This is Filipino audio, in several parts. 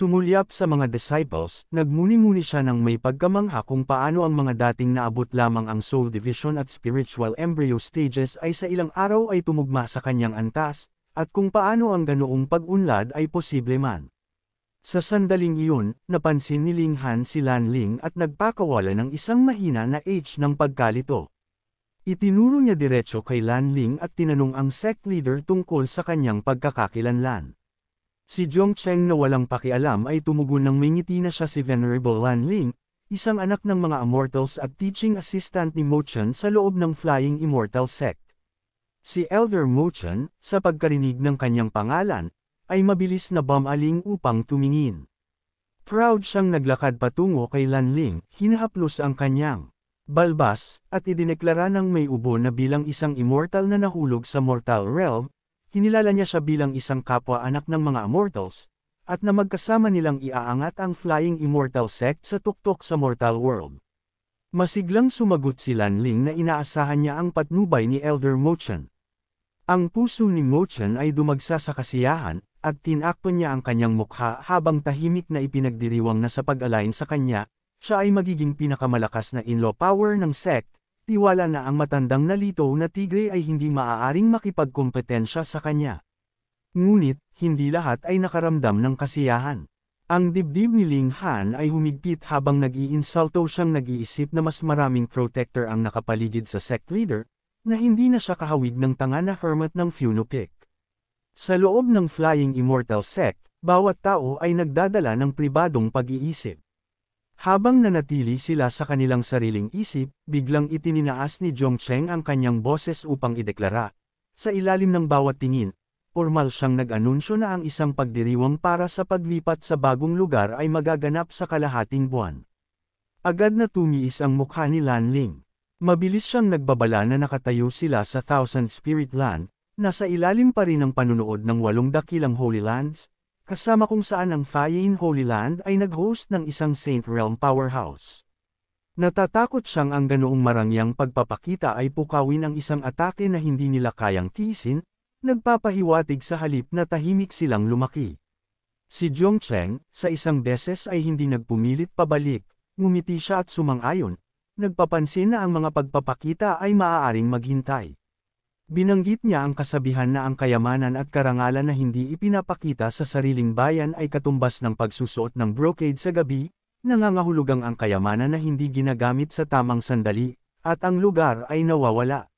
Sumulyap sa mga disciples, nagmuni-muni siya ng may pagkamangha kung paano ang mga dating naabot lamang ang soul division at spiritual embryo stages ay sa ilang araw ay tumugma sa kanyang antas, at kung paano ang ganoong pag-unlad ay posible man. Sa sandaling iyon, napansin ni Ling Han si Lan Ling at nagpakawala ng isang mahina na H ng pagkalito. Itinuro niya diretso kay Lan Ling at tinanong ang sect leader tungkol sa kanyang pagkakakilanlan. Si Zhongcheng na walang pakialam ay tumugon ng may ngiti na siya si Venerable Lan Ling, isang anak ng mga Immortals at teaching assistant ni Mo Chen sa loob ng Flying Immortal Sect. Si Elder Mo Chen, sa pagkarinig ng kanyang pangalan, ay mabilis na bumaling upang tumingin. Proud siyang naglakad patungo kay Lan Ling, hinahaplos ang kanyang balbas, at idineklara ng may ubo na bilang isang immortal na nahulog sa mortal realm. Kinilala niya siya bilang isang kapwa-anak ng mga Immortals, at na magkasama nilang iaangat ang Flying Immortal Sect sa tuktok sa mortal world. Masiglang sumagot si Lan Ling na inaasahan niya ang patnubay ni Elder Mo Chen. Ang puso ni Mo Chen ay dumagsa sa kasiyahan, at tinakpan niya ang kanyang mukha habang tahimik na ipinagdiriwang na sa pag-align sa kanya, siya ay magiging pinakamalakas na in-law power ng sect. Tiwala na ang matandang nalito na tigre ay hindi maaaring makipagkompetensya sa kanya. Ngunit, hindi lahat ay nakaramdam ng kasiyahan. Ang dibdib ni Ling Han ay humigpit habang nag-iinsulto siyang nag-iisip na mas maraming protector ang nakapaligid sa sect leader, na hindi na siya kahawig ng tanga na hermit ng Funo Peak. Sa loob ng Flying Immortal Sect, bawat tao ay nagdadala ng pribadong pag-iisip. Habang nanatili sila sa kanilang sariling isip, biglang itininaas ni Zhongcheng ang kanyang boses upang ideklara. Sa ilalim ng bawat tingin, formal siyang nag-anunsyo na ang isang pagdiriwang para sa paglipat sa bagong lugar ay magaganap sa kalahating buwan. Agad na tumiis ang mukha ni Lan Ling. Mabilis siyang nagbabala na nakatayo sila sa Thousand Spirit Land, nasa ilalim pa rin ng panunood ng 8 dakilang Holy Lands, kasama kung saan ang Flying Holy Land ay nag-host ng isang Saint Realm powerhouse. Natatakot siyang ang ganoong marangyang pagpapakita ay pukawin ang isang atake na hindi nila kayang tiisin, nagpapahiwatig sa halip na tahimik silang lumaki. Si Zhongcheng, sa isang beses ay hindi nagpumilit pabalik, ngumiti siya at sumang-ayon, nagpapansin na ang mga pagpapakita ay maaaring maghintay. Binanggit niya ang kasabihan na ang kayamanan at karangalan na hindi ipinapakita sa sariling bayan ay katumbas ng pagsusuot ng brocade sa gabi, nangangahulugang ang kayamanan na hindi ginagamit sa tamang sandali, at ang lugar ay nawawala.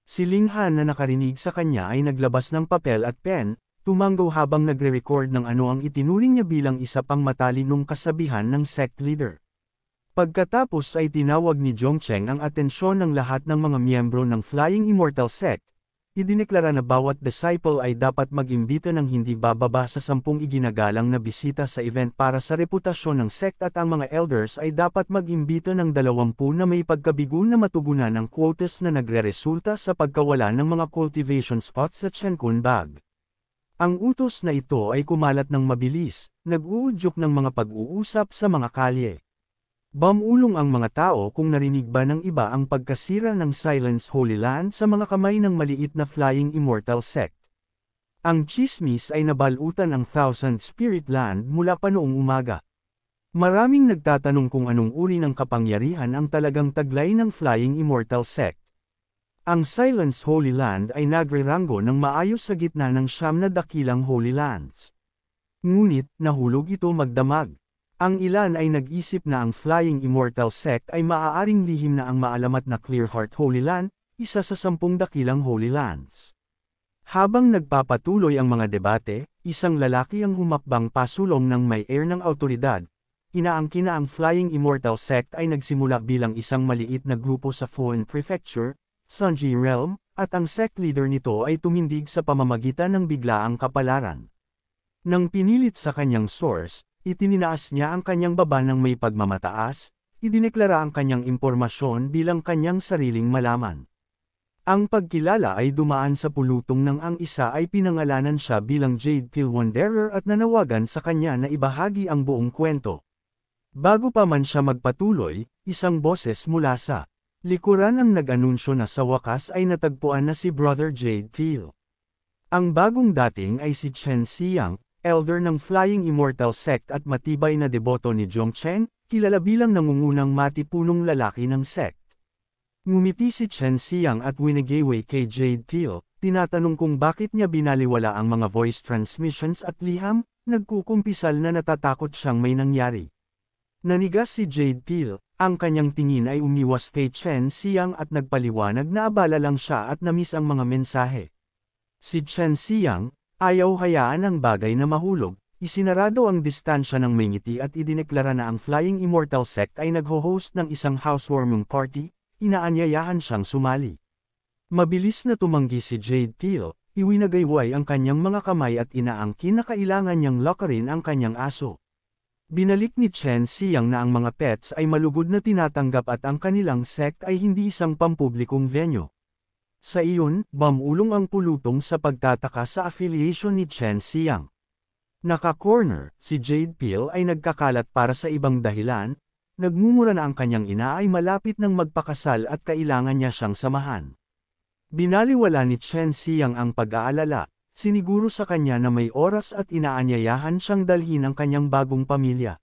Si Ling Han na nakarinig sa kanya ay naglabas ng papel at pen, tumanggo habang nagre-record ng ano ang itinuring niya bilang isa pang matalinong kasabihan ng sect leader. Pagkatapos ay tinawag ni Zhongcheng ang atensyon ng lahat ng mga miyembro ng Flying Immortal Sect. Idineklara na bawat disciple ay dapat mag-imbita ng hindi bababa sa 10 iginagalang na bisita sa event para sa reputasyon ng sect at ang mga elders ay dapat mag-imbita ng 20 na may pagkabigo na matugunan ng quotas na nagre-resulta sa pagkawala ng mga cultivation spots sa Chenkun Bag. Ang utos na ito ay kumalat ng mabilis, nag-uudyok ng mga pag-uusap sa mga kalye. Bumulong ang mga tao kung narinig ba ng iba ang pagkasira ng Silence Holy Land sa mga kamay ng maliit na Flying Immortal Sect. Ang chismis ay nabalutan ang Thousand Spirit Land mula pa noong umaga. Maraming nagtatanong kung anong uri ng kapangyarihan ang talagang taglay ng Flying Immortal Sect. Ang Silence Holy Land ay nagre-ranggo ng maayos sa gitna ng 9 na dakilang Holy Lands. Ngunit, nahulog ito magdamag. Ang ilan ay nag-isip na ang Flying Immortal Sect ay maaaring lihim na ang maalamat na Clearheart Holy Land, isa sa 10 dakilang Holy Lands. Habang nagpapatuloy ang mga debate, isang lalaki ang humakbang pasulong ng may air ng autoridad. Inaangkin na ang Flying Immortal Sect ay nagsimula bilang isang maliit na grupo sa Fuan Prefecture, Sunji Realm, at ang sect leader nito ay tumindig sa pamamagitan ng biglaang kapalaran. Nang pinilit sa kanyang source, itininaas niya ang kanyang baba ng may pagmamataas, idineklara ang kanyang impormasyon bilang kanyang sariling malaman. Ang pagkilala ay dumaan sa pulutong nang ang isa ay pinangalanan siya bilang Jade Pill Wanderer at nanawagan sa kanya na ibahagi ang buong kwento. Bago pa man siya magpatuloy, isang boses mula sa likuran ang nag-anunsyo na sa wakas ay natagpuan na si Brother Jade Pill. Ang bagong dating ay si Chen Xiang, elder ng Flying Immortal Sect at matibay na deboto ni Zhongcheng, kilala bilang nangungunang matipunong lalaki ng sect. Ngumiti si Chen Xiang at winigayway kay Jade Peel, tinatanong kung bakit niya binaliwala ang mga voice transmissions at liham, nagkukumpisal na natatakot siyang may nangyari. Nanigas si Jade Peel, ang kanyang tingin ay umiwas kay Chen Xiang at nagpaliwanag na abala lang siya at namiss ang mga mensahe. Si Chen Xiang, ayaw hayaan ang bagay na mahulog, isinarado ang distansya ng may ngiti at idineklara na ang Flying Immortal Sect ay nagho-host ng isang housewarming party, inaanyayahan siyang sumali. Mabilis na tumanggi si Jade Peel, iwinagayway ang kanyang mga kamay at inaangkin na kailangan niyang lockerin ang kanyang aso. Binalik ni Chen Xiang na ang mga pets ay malugod na tinatanggap at ang kanilang sect ay hindi isang pampublikong venue. Sa iyon, bumulong ang pulutong sa pagtataka sa affiliation ni Chen Xiang. Naka-corner, si Jade Peel ay nagkakalat para sa ibang dahilan, nagmumura na ang kanyang ina ay malapit ng magpakasal at kailangan niya siyang samahan. Binaliwala ni Chen Xiang ang pag-aalala, siniguro sa kanya na may oras at inaanyayahan siyang dalhin ang kanyang bagong pamilya.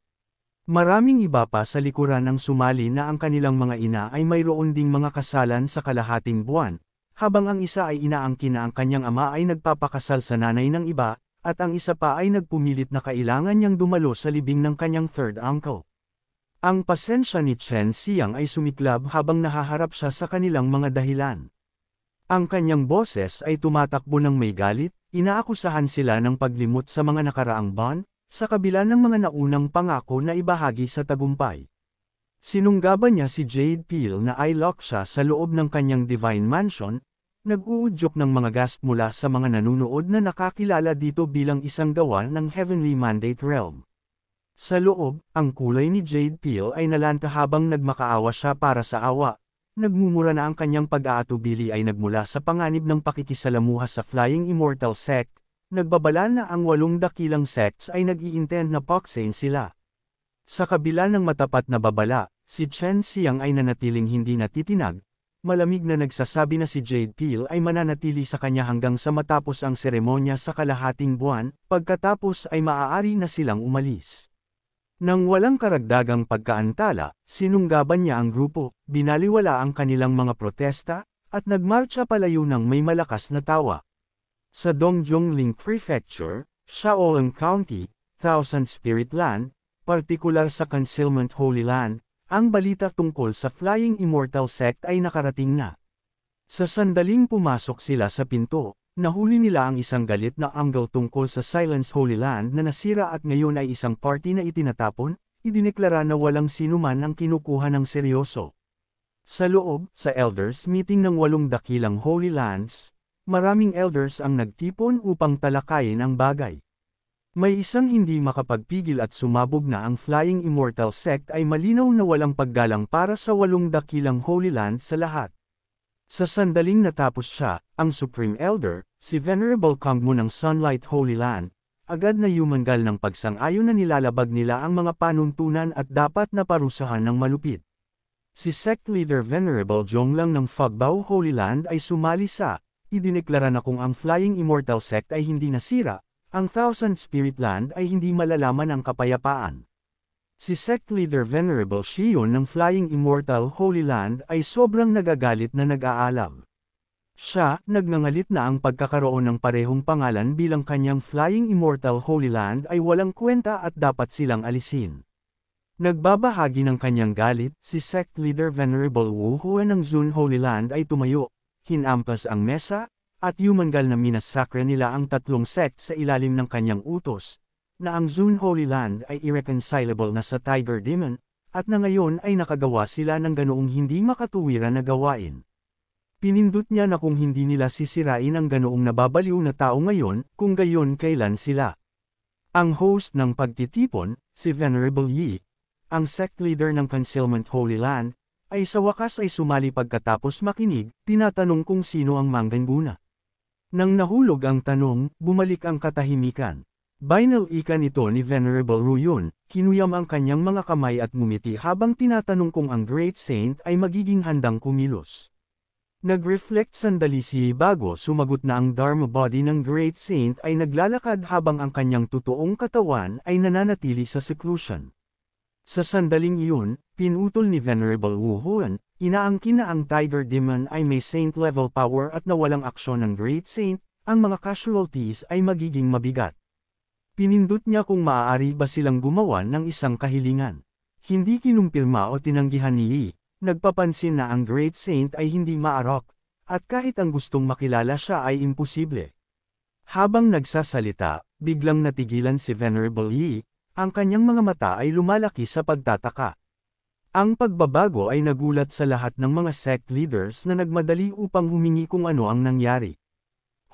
Maraming iba pa sa likuran ang sumali na ang kanilang mga ina ay mayroon ding mga kasalan sa kalahating buwan, habang ang isa ay inaangkin na ang kanyang ama ay nagpapakasal sa nanay ng iba, at ang isa pa ay nagpumilit na kailangan niyang dumalo sa libing ng kanyang third uncle. Ang pasensya ni Chen Xiang ay sumiklab habang nahaharap siya sa kanilang mga dahilan. Ang kanyang boses ay tumatakbo ng may galit, inaakusahan sila ng paglimot sa mga nakaraang buwan, sa kabila ng mga naunang pangako na ibahagi sa tagumpay. Sinunggaban niya si Jade Peel na i-lock siya sa loob ng kanyang Divine Mansion, nag-uudyok ng mga gasp mula sa mga nanunood na nakakilala dito bilang isang gawa ng Heavenly Mandate Realm. Sa loob, ang kulay ni Jade Peel ay nalanta habang nagmakaawa siya para sa awa. Nagmumura na ang kanyang pag-aatubili ay nagmula sa panganib ng pakikisalamuha sa Flying Immortal Sect, nagbabala na ang 8 dakilang sects ay nag-i-intend na poksain sila. Sa kabila ng matapat na babala, si Chen Xiang ay nanatiling hindi natitinag, malamig na nagsasabi na si Jade Peel ay mananatili sa kanya hanggang sa matapos ang seremonya sa kalahating buwan, pagkatapos ay maaari na silang umalis. Nang walang karagdagang pagkaantala, sinunggaban niya ang grupo, binaliwala ang kanilang mga protesta, at nagmarcha palayo ng may malakas na tawa. Sa Dongzhongling Prefecture, Shaoling County, Thousand Spirit Land, partikular sa Concealment Holy Land, ang balita tungkol sa Flying Immortal Sect ay nakarating na. Sa sandaling pumasok sila sa pinto, nahuli nila ang isang galit na angle tungkol sa Silence Holy Land na nasira at ngayon ay isang party na itinatapon, idineklara na walang sinuman ang kinukuha ng seryoso. Sa loob, sa elders meeting ng 8 dakilang Holy Lands, maraming elders ang nagtipon upang talakayin ang bagay. May isang hindi makapagpigil at sumabog na ang Flying Immortal Sect ay malinaw na walang paggalang para sa 8 dakilang Holy Land sa lahat. Sa sandaling natapos siya, ang Supreme Elder, si Venerable Kangmu ng Sunlight Holy Land, agad na yumangal ng pagsang-ayon na nilalabag nila ang mga panuntunan at dapat na parusahan ng malupit. Si Sect Leader Venerable Zhonglang ng Fogbao Holy Land ay sumali sa, idineklara na kung ang Flying Immortal Sect ay hindi nasira, ang Thousand Spirit Land ay hindi malalaman ang kapayapaan. Si Sect Leader Venerable Shion ng Flying Immortal Holy Land ay sobrang nagagalit na nag-aalab. Siya, nagngangalit na ang pagkakaroon ng parehong pangalan bilang kanyang Flying Immortal Holy Land ay walang kwenta at dapat silang alisin. Nagbabahagi ng kanyang galit, si Sect Leader Venerable Wu Hua ng Zun Holy Land ay tumayo, hinampas ang mesa, at yumangal na minasakre nila ang 3 sect sa ilalim ng kanyang utos, na ang Zun Holy Land ay irreconcilable na sa Tiger Demon, at na ngayon ay nakagawa sila ng ganoong hindi makatuwiran na gawain. Pinindot niya na kung hindi nila sisirain ang ganoong nababaliw na tao ngayon, kung gayon kailan sila. Ang host ng pagtitipon, si Venerable Yi, ang sect leader ng Concealment Holy Land, ay sa wakas ay sumali pagkatapos makinig, tinatanong kung sino ang mangganguna. Nang nahulog ang tanong, bumalik ang katahimikan. Binalikan ito ni Venerable Ruyun, kinuyam ang kanyang mga kamay at ngumiti habang tinatanong kung ang Great Saint ay magiging handang kumilos. Nag-reflect sandali si bago sumagot na ang Dharma body ng Great Saint ay naglalakad habang ang kanyang totoong katawan ay nananatili sa seclusion. Sa sandaling iyon, pinutol ni Venerable Wu Huan, inaangkin na ang Tiger Demon ay may saint-level power at na walang aksyon ng Great Saint, ang mga casualties ay magiging mabigat. Pinindot niya kung maaari ba silang gumawa ng isang kahilingan. Hindi kinumpirma o tinanggihan ni Yi, nagpapansin na ang Great Saint ay hindi maarok, at kahit ang gustong makilala siya ay imposible. Habang nagsasalita, biglang natigilan si Venerable Yi, ang kanyang mga mata ay lumalaki sa pagtataka. Ang pagbabago ay nagulat sa lahat ng mga sect leaders na nagmadali upang humingi kung ano ang nangyari.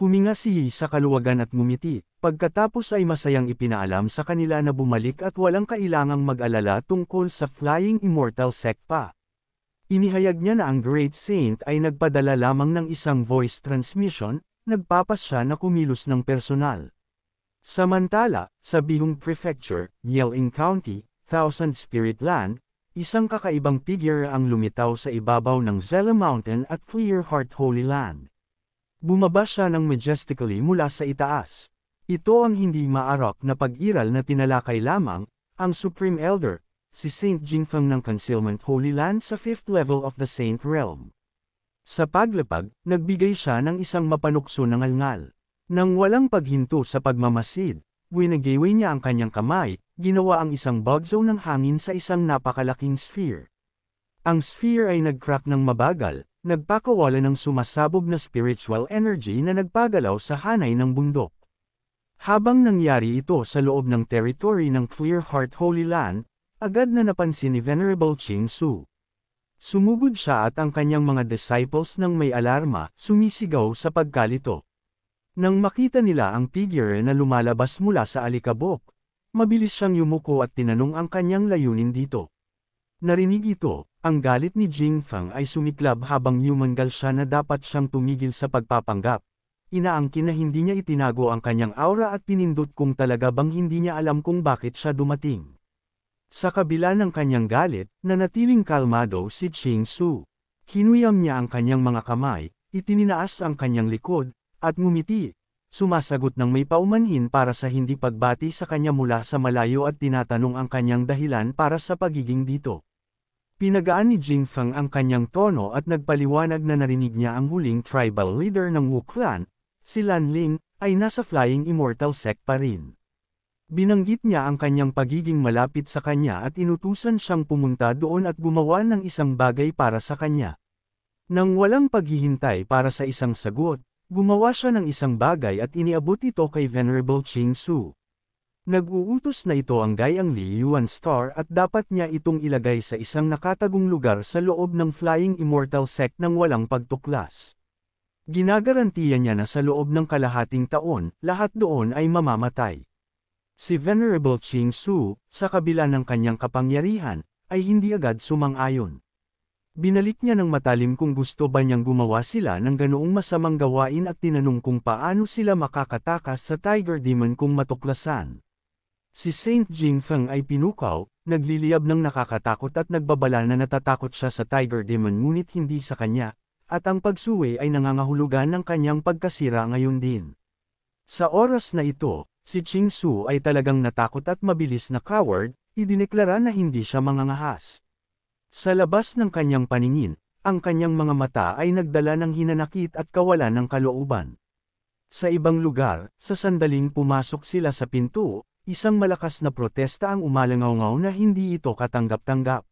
Huminga si Yi sa kaluwagan at ngumiti, pagkatapos ay masayang ipinaalam sa kanila na bumalik at walang kailangang mag-alala tungkol sa Flying Immortal Sect pa. Inihayag niya na ang Great Saint ay nagpadala lamang ng isang voice transmission, nagpapasya na kumilos ng personal. Samantala, sa Bihung Prefecture, Yelin County, Thousand Spirit Land, isang kakaibang figure ang lumitaw sa ibabaw ng Zella Mountain at Clear Heart Holy Land. Bumaba siya ng majestically mula sa itaas. Ito ang hindi maarok na pag-iral na tinalakay lamang, ang Supreme Elder, si Saint Jingfeng ng Concealment Holy Land sa 5th level of the Saint Realm. Sa paglapag, nagbigay siya ng isang mapanukso ng ngalngal. Nang walang paghinto sa pagmamasid, winagayway niya ang kanyang kamay, ginawa ang isang bugzo ng hangin sa isang napakalaking sphere. Ang sphere ay nag-crack ng mabagal, nagpakawala ng sumasabog na spiritual energy na nagpagalaw sa hanay ng bundok. Habang nangyari ito sa loob ng territory ng Clear Heart Holy Land, agad na napansin ni Venerable Ching Su. Sumugod siya at ang kanyang mga disciples nang may alarma, sumisigaw sa pagkalito. Nang makita nila ang figure na lumalabas mula sa alikabok, mabilis siyang yumuko at tinanong ang kanyang layunin dito. Narinig ito, ang galit ni Jingfeng ay sumiklab habang yumangal siya na dapat siyang tumigil sa pagpapanggap. Inaangkin na hindi niya itinago ang kanyang aura at pinindot kung talaga bang hindi niya alam kung bakit siya dumating. Sa kabila ng kanyang galit, nanatiling kalmado si Ching Su. Kinuyam niya ang kanyang mga kamay, itininaas ang kanyang likod, at ngumiti, sumasagot ng may paumanhin para sa hindi pagbati sa kanya mula sa malayo at tinatanong ang kanyang dahilan para sa pagiging dito. Pinagaan ni Jingfeng ang kanyang tono at nagpaliwanag na narinig niya ang huling tribal leader ng Wu Clan, si Lan Ling, ay nasa Flying Immortal Sect pa rin. Binanggit niya ang kanyang pagiging malapit sa kanya at inutusan siyang pumunta doon at gumawa ng isang bagay para sa kanya. Nang walang paghihintay para sa isang sagot, gumawa siya ng isang bagay at iniabot ito kay Venerable Ching Su. Nag-uutos na ito ang gayang Li Yuan Star at dapat niya itong ilagay sa isang nakatagong lugar sa loob ng Flying Immortal Sect nang walang pagtuklas. Ginagarantiya niya na sa loob ng kalahating taon, lahat doon ay mamamatay. Si Venerable Ching Su, sa kabila ng kanyang kapangyarihan, ay hindi agad sumang-ayon. Binalik niya ng matalim kung gusto ba niyang gumawa sila ng ganoong masamang gawain at tinanong kung paano sila makakatakas sa Tiger Demon kung matuklasan. Si Saint Jingfeng ay pinukaw, nagliliyab ng nakakatakot at nagbabala na natatakot siya sa Tiger Demon ngunit hindi sa kanya, at ang pagsuwi ay nangangahulugan ng kanyang pagkasira ngayon din. Sa oras na ito, si Ching Su ay talagang natakot at mabilis na coward, idineklara na hindi siya mangangahas. Sa labas ng kanyang paningin, ang kanyang mga mata ay nagdala ng hinanakit at kawalan ng kalooban. Sa ibang lugar, sa sandaling pumasok sila sa pinto, isang malakas na protesta ang umalangaw-ngaw na hindi ito katanggap-tanggap.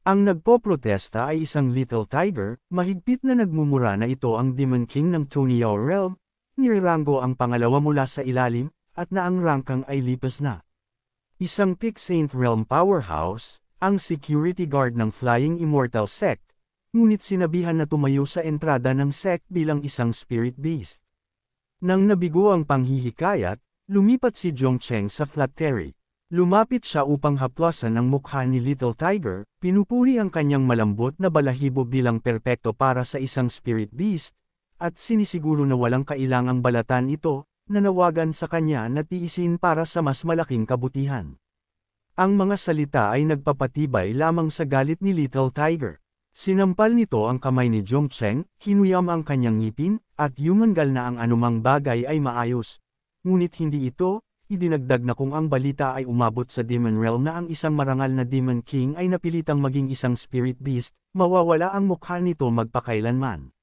Ang nagpoprotesta ay isang little tiger, mahigpit na nagmumura na ito ang Demon King ng Toniao Realm, nirerango ang pangalawa mula sa ilalim, at na ang rangkang ay lipas na. Isang Peak Saint Realm powerhouse, ang security guard ng Flying Immortal Sect, ngunit sinabihan na tumayo sa entrada ng sect bilang isang spirit beast. Nang nabigo ang panghihikayat, lumipat si Zhongcheng sa flattery. Lumapit siya upang haplasan ang mukha ni Little Tiger, pinupuri ang kanyang malambot na balahibo bilang perpekto para sa isang spirit beast, at sinisiguro na walang kailangang balatan ito, nanawagan sa kanya na tiisin para sa mas malaking kabutihan. Ang mga salita ay nagpapatibay lamang sa galit ni Little Tiger. Sinampal nito ang kamay ni Zhongcheng, kinuyam ang kanyang ngipin, at yumangal na ang anumang bagay ay maayos. Ngunit hindi ito, idinagdag na kung ang balita ay umabot sa Demon Realm na ang isang marangal na Demon King ay napilitang maging isang spirit beast, mawawala ang mukha nito magpakailanman.